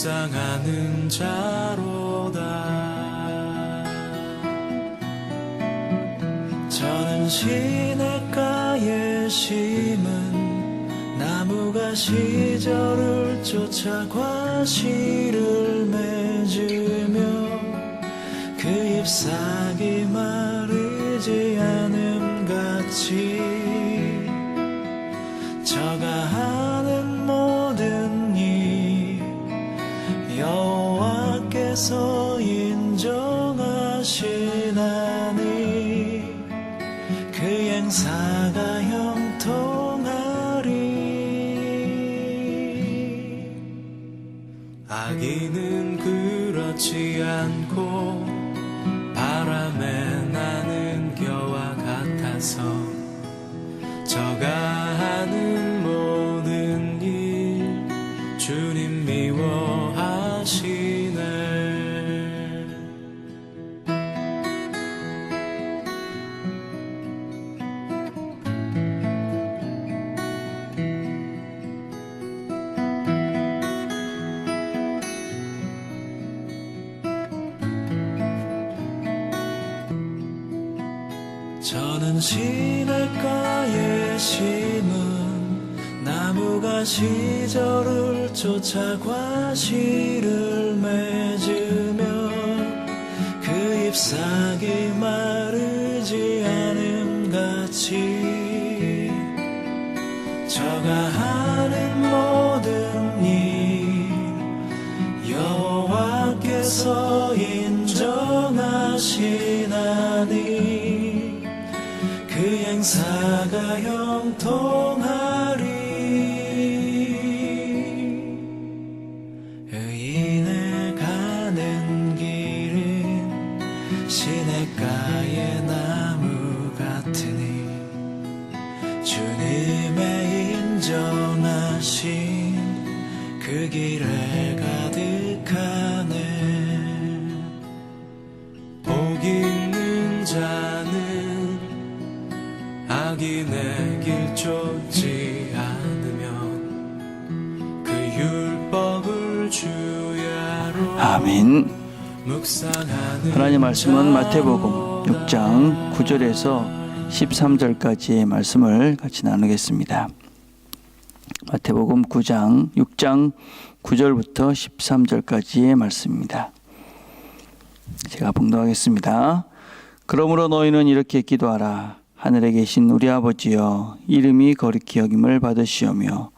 묵상하는 자로다. 저는 시냇가에 심은 나무가 시절을 쫓아 과실을 맺으며 그 잎사귀 마르지 않음같이 저가 하는 모든 일 여호와께서 인정하시나니 그 행사가 형통하리. 악인은 그렇지 않고 바람에 나는 겨와 같아서 저가 하는 모든 일 주님 미워하시네. 저는 시냇가에 심은 나무가 시절을 쫓아 과실을 맺으며 그 잎사귀 마르지 않음같이 저가 하는 모든 일 여호와께서 인정하시나니 그 행사가 형통하리. 의인의 가는 길은 시냇가의 나무 같으니 주님의 인정하신 그 길에 가득하네. 복 있는 자는 악인의 길 쫓지 않으면 그 율법을 주야로 아멘. 묵상하는 하나님 말씀은 마태복음 6장 9절에서 13절까지의 말씀을 같이 나누겠습니다. 마태복음 6장 9절부터 13절까지의 말씀입니다. 제가 봉독하겠습니다. 그러므로 너희는 이렇게 기도하라. 하늘에 계신 우리 아버지여, 이름이 거룩히 여김을 받으시오며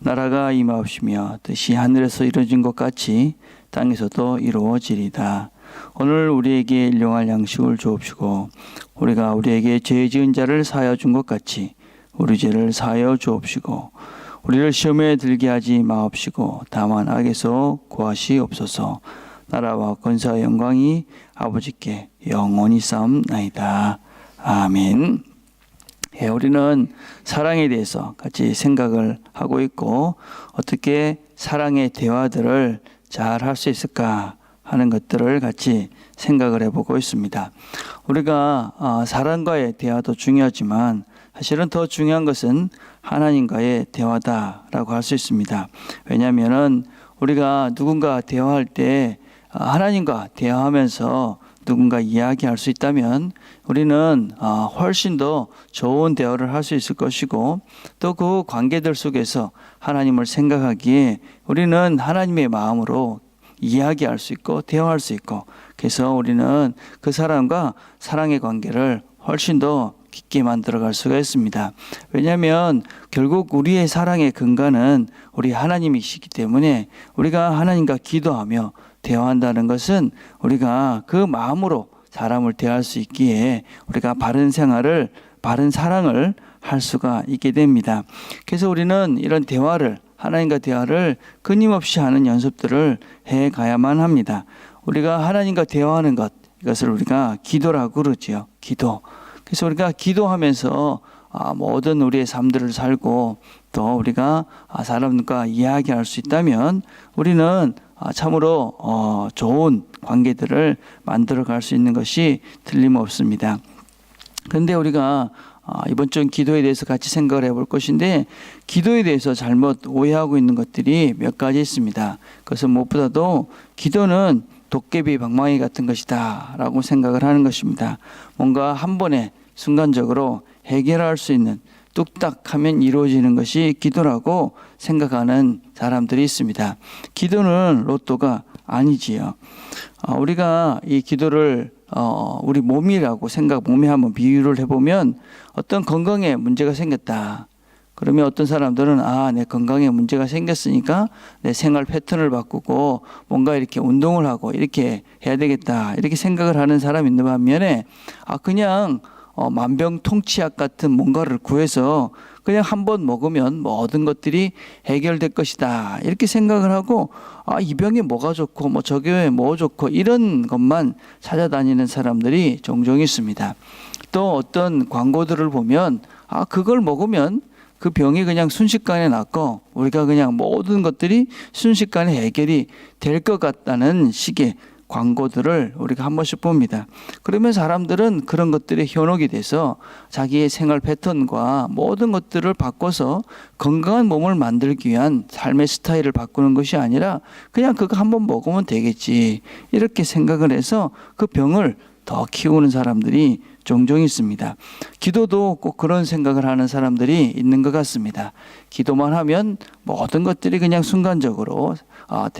나라가 임하옵시며 뜻이 하늘에서 이루어진 것 같이 땅에서도 이루어지리다. 오늘 우리에게 일용할 양식을 주옵시고 우리가 우리에게 죄 지은 자를 사하여 준 것 같이 우리 죄를 사하여 주옵시고 우리를 시험에 들게 하지 마옵시고 다만 악에서 구하시옵소서. 나라와 권세와 영광이 아버지께 영원히 쌓옵나이다. 아멘. 우리는 사랑에 대해서 같이 생각을 하고 있고 어떻게 사랑의 대화들을 잘 할 수 있을까 하는 것들을 같이 생각을 해보고 있습니다. 우리가 사람과의 대화도 중요하지만 사실은 더 중요한 것은 하나님과의 대화다라고 할 수 있습니다. 왜냐하면 우리가 누군가 대화할 때 하나님과 대화하면서 누군가 이야기할 수 있다면 우리는 훨씬 더 좋은 대화를 할 수 있을 것이고 또 그 관계들 속에서 하나님을 생각하기에 우리는 하나님의 마음으로 이야기할 수 있고 대화할 수 있고 그래서 우리는 그 사람과 사랑의 관계를 훨씬 더 깊게 만들어갈 수가 있습니다. 왜냐하면 결국 우리의 사랑의 근간은 우리 하나님이시기 때문에 우리가 하나님과 기도하며 대화한다는 것은 우리가 그 마음으로 사람을 대할 수 있기에 우리가 바른 생활을, 바른 사랑을 할 수가 있게 됩니다. 그래서 우리는 이런 대화를, 하나님과 대화를 끊임없이 하는 연습들을 해 가야만 합니다. 우리가 하나님과 대화하는 것, 이것을 우리가 기도라고 그러지요. 기도. 그래서 우리가 기도하면서 모든 우리의 삶들을 살고 또 우리가 사람과 이야기할 수 있다면 우리는 참으로 좋은 관계들을 만들어 갈 수 있는 것이 틀림없습니다. 그런데 우리가 이번 주 기도에 대해서 같이 생각을 해볼 것인데, 기도에 대해서 잘못 오해하고 있는 것들이 몇 가지 있습니다. 그것은 무엇보다도 기도는 도깨비 방망이 같은 것이다 라고 생각을 하는 것입니다. 뭔가 한 번에 순간적으로 해결할 수 있는, 뚝딱 하면 이루어지는 것이 기도라고 생각하는 사람들이 있습니다. 기도는 로또가 아니지요. 우리가 이 기도를 우리 몸이라고 몸에 한번 비유를 해보면, 어떤 건강에 문제가 생겼다. 그러면 어떤 사람들은 내 건강에 문제가 생겼으니까 내 생활 패턴을 바꾸고 뭔가 이렇게 운동을 하고 이렇게 해야 되겠다, 이렇게 생각을 하는 사람이 있는 반면에 그냥 만병통치약 같은 뭔가를 구해서 그냥 한번 먹으면 모든 것들이 해결될 것이다, 이렇게 생각을 하고 이 병에 뭐가 좋고 저게 뭐 좋고 이런 것만 찾아다니는 사람들이 종종 있습니다. 또 어떤 광고들을 보면 그걸 먹으면 그 병이 그냥 순식간에 낫고 우리가 그냥 모든 것들이 순식간에 해결이 될 것 같다는 식의 광고들을 우리가 한 번씩 봅니다. 그러면 사람들은 그런 것들에 현혹이 돼서 자기의 생활 패턴과 모든 것들을 바꿔서 건강한 몸을 만들기 위한 삶의 스타일을 바꾸는 것이 아니라 그냥 그거 한번 먹으면 되겠지, 이렇게 생각을 해서 그 병을 더 키우는 사람들이 종종 있습니다. 기도도 꼭 그런 생각을 하는 사람들이 있는 것 같습니다. 기도만 하면 모든 것들이 그냥 순간적으로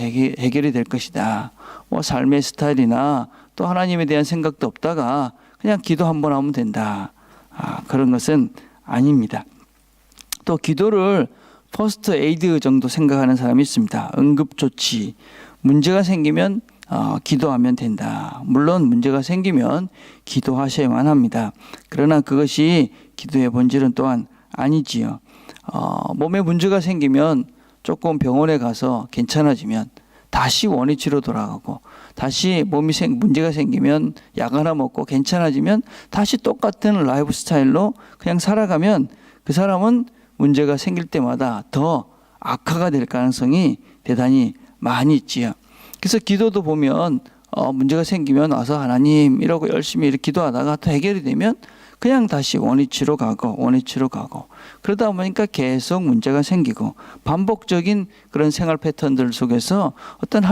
해결이 될 것이다. 삶의 스타일이나 또 하나님에 대한 생각도 없다가 그냥 기도 한번 하면 된다. 그런 것은 아닙니다. 또 기도를 퍼스트 에이드 정도 생각하는 사람이 있습니다. 응급조치. 문제가 생기면 기도하면 된다. 물론 문제가 생기면 기도하셔야만 합니다. 그러나 그것이 기도의 본질은 또한 아니지요. 몸에 문제가 생기면 조금 병원에 가서 괜찮아지면 다시 원위치로 돌아가고, 다시 몸이 문제가 생기면 약 하나 먹고 괜찮아지면 다시 똑같은 라이프 스타일로 그냥 살아가면 그 사람은 문제가 생길 때마다 더 악화가 될 가능성이 대단히 많이 있지요. 그래서 기도도 보면 문제가 생기면 와서 하나님 이러고 열심히 이렇게 기도하다가 또 해결이 되면 그냥 다시 원위치로 가고 그러다 보니까 계속 문제가 생기고 반복적인 그런 생활 패턴들 속에서 어떤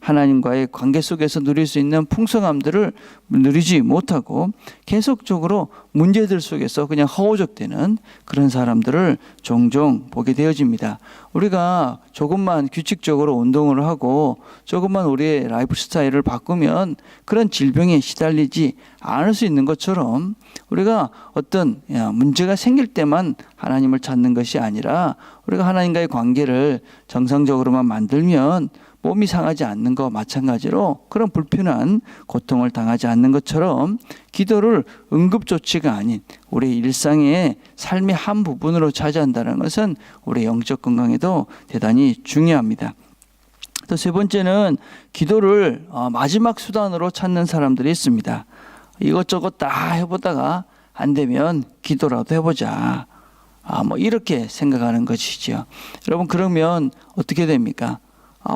하나님과의 관계 속에서 누릴 수 있는 풍성함들을 누리지 못하고 계속적으로 문제들 속에서 그냥 허우적대는 그런 사람들을 종종 보게 되어집니다. 우리가 조금만 규칙적으로 운동을 하고 조금만 우리의 라이프 스타일을 바꾸면 그런 질병에 시달리지 않을 수 있는 것처럼, 우리가 어떤 문제가 생길 때만 하나님을 찾는 것이 아니라 우리가 하나님과의 관계를 정상적으로만 만들면 몸이 상하지 않는 것 마찬가지로 그런 불편한 고통을 당하지 않는 것처럼 기도를 응급조치가 아닌 우리 일상의 삶의 한 부분으로 차지한다는 것은 우리 영적 건강에도 대단히 중요합니다. 또 세 번째는 기도를 마지막 수단으로 찾는 사람들이 있습니다. 이것저것 다 해보다가 안 되면 기도라도 해보자, 이렇게 생각하는 것이죠. 여러분, 그러면 어떻게 됩니까?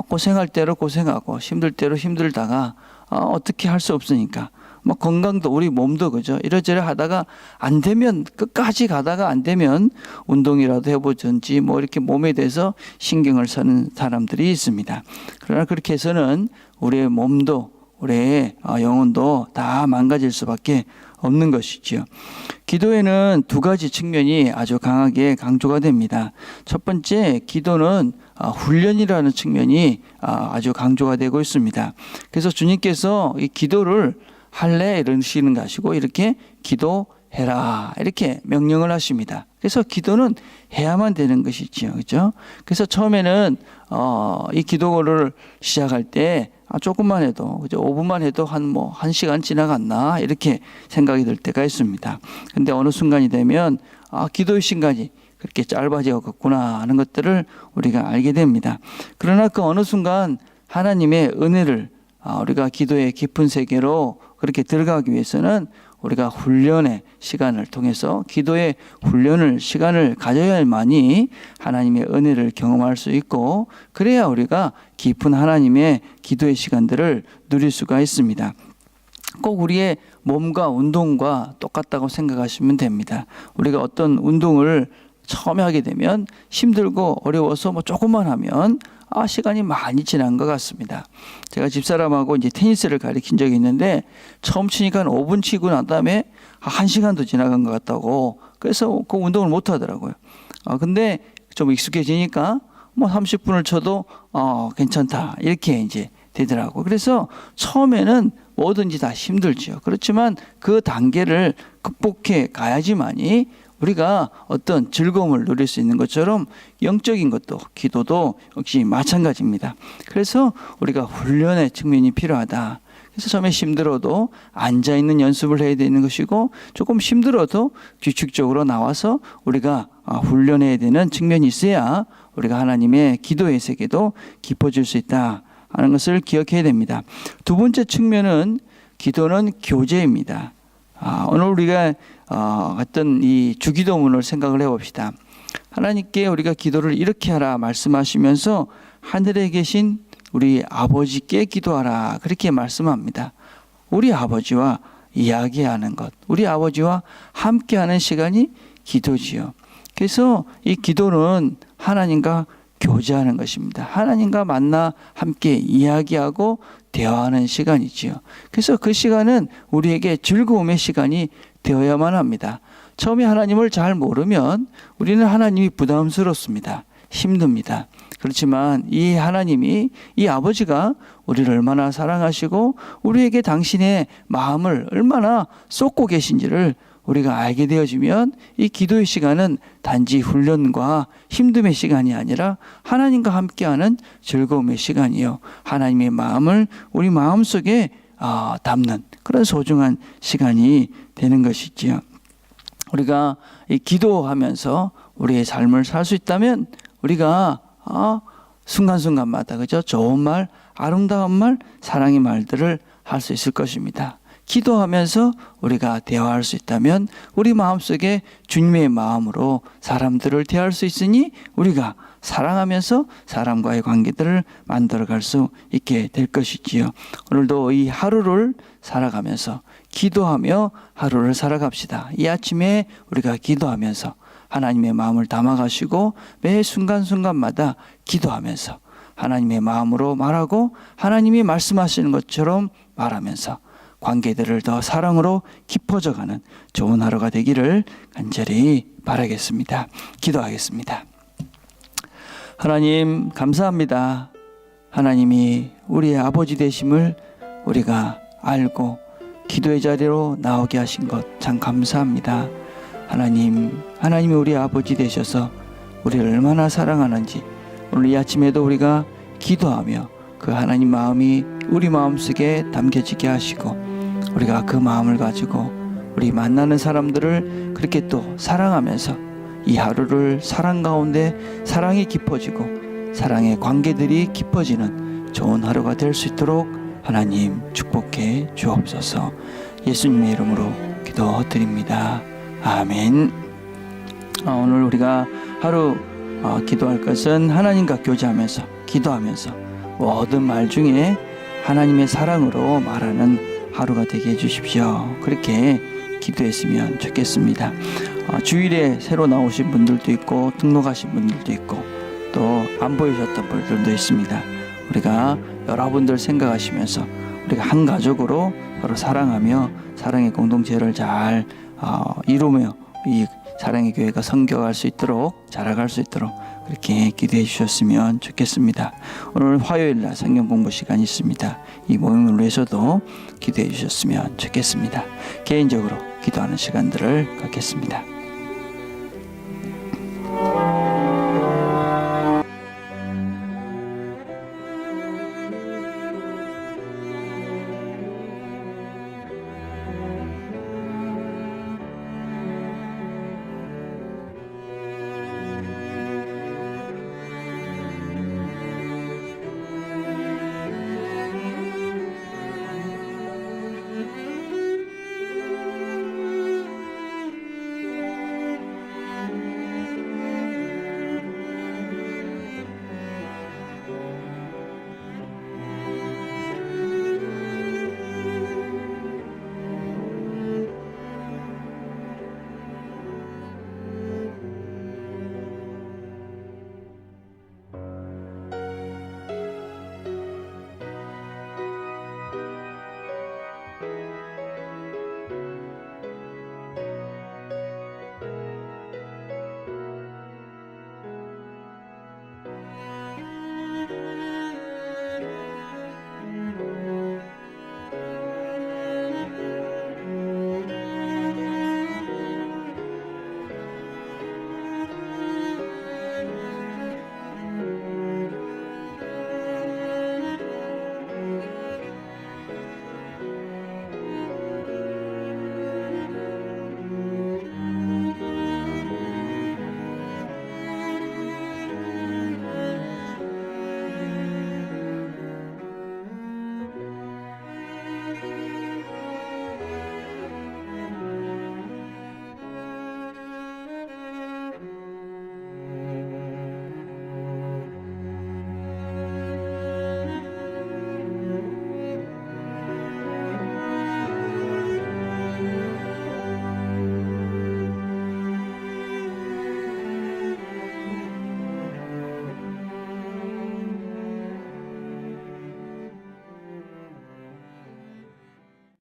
고생할 대로 고생하고 힘들 대로 힘들다가 어떻게 할 수 없으니까 건강도 우리 몸도 그죠, 이러저러 하다가 안 되면 끝까지 가다가 안 되면 운동이라도 해보든지 이렇게 몸에 대해서 신경을 쓰는 사람들이 있습니다. 그러나 그렇게 해서는 우리의 몸도 우리의 영혼도 다 망가질 수밖에 없는 것이지요. 기도에는 두 가지 측면이 아주 강하게 강조가 됩니다. 첫 번째, 기도는 훈련이라는 측면이 아주 강조가 되고 있습니다. 그래서 주님께서 이 기도를 할래 이러시는 것이고, 이렇게 기도해라 이렇게 명령을 하십니다. 그래서 기도는 해야만 되는 것이지요, 그렇죠? 그래서 처음에는 이 기도를 시작할 때 조금만 해도, 그죠? 5분만 해도 한 1시간 지나갔나 이렇게 생각이 들 때가 있습니다. 근데 어느 순간이 되면 기도의 시간이 그렇게 짧아지었구나 하는 것들을 우리가 알게 됩니다. 그러나 그 어느 순간 하나님의 은혜를 우리가 기도의 깊은 세계로 그렇게 들어가기 위해서는 우리가 훈련의 시간을 통해서 기도의 시간을 가져야만이 하나님의 은혜를 경험할 수 있고, 그래야 우리가 깊은 하나님의 기도의 시간들을 누릴 수가 있습니다. 꼭 우리의 몸과 운동과 똑같다고 생각하시면 됩니다. 우리가 어떤 운동을 처음에 하게 되면 힘들고 어려워서 뭐 조금만 하면 시간이 많이 지난 것 같습니다. 제가 집사람하고 이제 테니스를 가르친 적이 있는데 처음 치니까 한 5분 치고 난 다음에 1시간도 지나간 것 같다고, 그래서 그 운동을 못 하더라고요. 근데 좀 익숙해지니까 뭐 30분을 쳐도 괜찮다 이렇게 이제 되더라고요. 그래서 처음에는 뭐든지 다 힘들죠. 그렇지만 그 단계를 극복해 가야지만이 우리가 어떤 즐거움을 누릴 수 있는 것처럼 영적인 것도, 기도도 역시 마찬가지입니다. 그래서 우리가 훈련의 측면이 필요하다. 그래서 처음에 힘들어도 앉아있는 연습을 해야 되는 것이고, 조금 힘들어도 규칙적으로 나와서 우리가 훈련해야 되는 측면이 있어야 우리가 하나님의 기도의 세계도 깊어질 수 있다 하는 것을 기억해야 됩니다. 두 번째 측면은 기도는 교제입니다. 오늘 우리가 어떤 이 주기도문을 생각을 해봅시다. 하나님께 우리가 기도를 이렇게 하라 말씀하시면서 하늘에 계신 우리 아버지께 기도하라 그렇게 말씀합니다. 우리 아버지와 이야기하는 것, 우리 아버지와 함께하는 시간이 기도지요. 그래서 이 기도는 하나님과 교제하는 것입니다. 하나님과 만나 함께 이야기하고 대화하는 시간이지요. 그래서 그 시간은 우리에게 즐거움의 시간이 되어야만 합니다. 처음에 하나님을 잘 모르면 우리는 하나님이 부담스럽습니다. 힘듭니다. 그렇지만 이 하나님이, 이 아버지가 우리를 얼마나 사랑하시고 우리에게 당신의 마음을 얼마나 쏟고 계신지를 우리가 알게 되어지면 이 기도의 시간은 단지 훈련과 힘듦의 시간이 아니라 하나님과 함께하는 즐거움의 시간이요, 하나님의 마음을 우리 마음속에 담는 그런 소중한 시간이 되는 것이지요. 우리가 이 기도하면서 우리의 삶을 살 수 있다면 우리가 순간순간마다 그죠? 좋은 말, 아름다운 말, 사랑의 말들을 할 수 있을 것입니다. 기도하면서 우리가 대화할 수 있다면 우리 마음속에 주님의 마음으로 사람들을 대할 수 있으니 우리가 사랑하면서 사람과의 관계들을 만들어갈 수 있게 될 것이지요. 오늘도 이 하루를 살아가면서 기도하며 하루를 살아갑시다. 이 아침에 우리가 기도하면서 하나님의 마음을 담아가시고 매 순간순간마다 기도하면서 하나님의 마음으로 말하고 하나님이 말씀하시는 것처럼 말하면서 관계들을 더 사랑으로 깊어져가는 좋은 하루가 되기를 간절히 바라겠습니다. 기도하겠습니다. 하나님 감사합니다. 하나님이 우리의 아버지 되심을 우리가 알고 기도의 자리로 나오게 하신 것 참 감사합니다. 하나님이 우리 아버지 되셔서 우리를 얼마나 사랑하는지 오늘 이 아침에도 우리가 기도하며 그 하나님 마음이 우리 마음속에 담겨지게 하시고 우리가 그 마음을 가지고 우리 만나는 사람들을 그렇게 또 사랑하면서 이 하루를 사랑 가운데 사랑이 깊어지고 사랑의 관계들이 깊어지는 좋은 하루가 될 수 있도록 하나님 축복해 주옵소서. 예수님의 이름으로 기도드립니다. 아멘. 오늘 우리가 하루 기도할 것은 하나님과 교제하면서 기도하면서 모든 말 중에 하나님의 사랑으로 말하는 하루가 되게 해주십시오. 그렇게 기도했으면 좋겠습니다. 주일에 새로 나오신 분들도 있고 등록하신 분들도 있고 또 안 보이셨던 분들도 있습니다. 우리가 여러분들 생각하시면서 우리가 한 가족으로 서로 사랑하며 사랑의 공동체를 잘 이루며 이 사랑의 교회가 성교할 수 있도록 자라갈 수 있도록 그렇게 기도해 주셨으면 좋겠습니다. 오늘 화요일날 성경 공부 시간이 있습니다. 이 모임을 위해서도 기도해 주셨으면 좋겠습니다. 개인적으로 기도하는 시간들을 갖겠습니다.